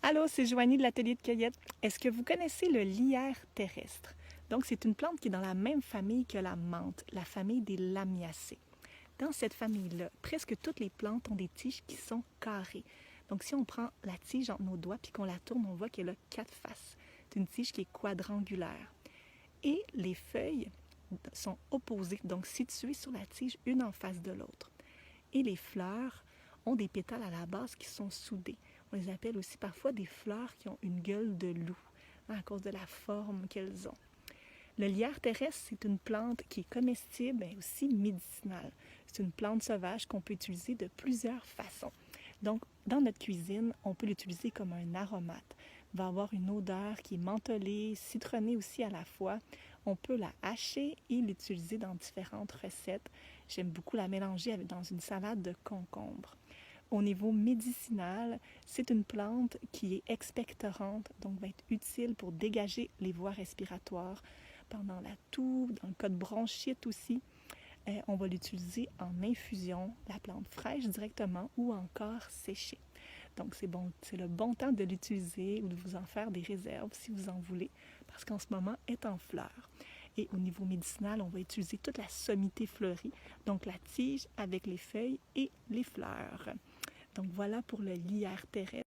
Allô, c'est Joanie de l'atelier de cueillette. Est-ce que vous connaissez le lierre terrestre? Donc, c'est une plante qui est dans la même famille que la menthe, la famille des Lamiacées. Dans cette famille-là, presque toutes les plantes ont des tiges qui sont carrées. Donc, si on prend la tige entre nos doigts puis qu'on la tourne, on voit qu'elle a 4 faces. C'est une tige qui est quadrangulaire. Et les feuilles sont opposées, donc situées sur la tige, une en face de l'autre. Et les fleurs ont des pétales à la base qui sont soudés. On les appelle aussi parfois des fleurs qui ont une gueule de loup, à cause de la forme qu'elles ont. Le lierre terrestre, c'est une plante qui est comestible, mais aussi médicinale. C'est une plante sauvage qu'on peut utiliser de plusieurs façons. Donc, dans notre cuisine, on peut l'utiliser comme un aromate. Il va avoir une odeur qui est mentholée, citronnée aussi à la fois. On peut la hacher et l'utiliser dans différentes recettes. J'aime beaucoup la mélanger dans une salade de concombre. Au niveau médicinal, c'est une plante qui est expectorante, donc va être utile pour dégager les voies respiratoires pendant la toux, dans le cas de bronchite aussi. On va l'utiliser en infusion, la plante fraîche directement ou encore séchée. Donc c'est le bon temps de l'utiliser ou de vous en faire des réserves si vous en voulez, parce qu'en ce moment, elle est en fleurs. Et au niveau médicinal, on va utiliser toute la sommité fleurie, donc la tige avec les feuilles et les fleurs. Donc voilà pour le lierre terrestre.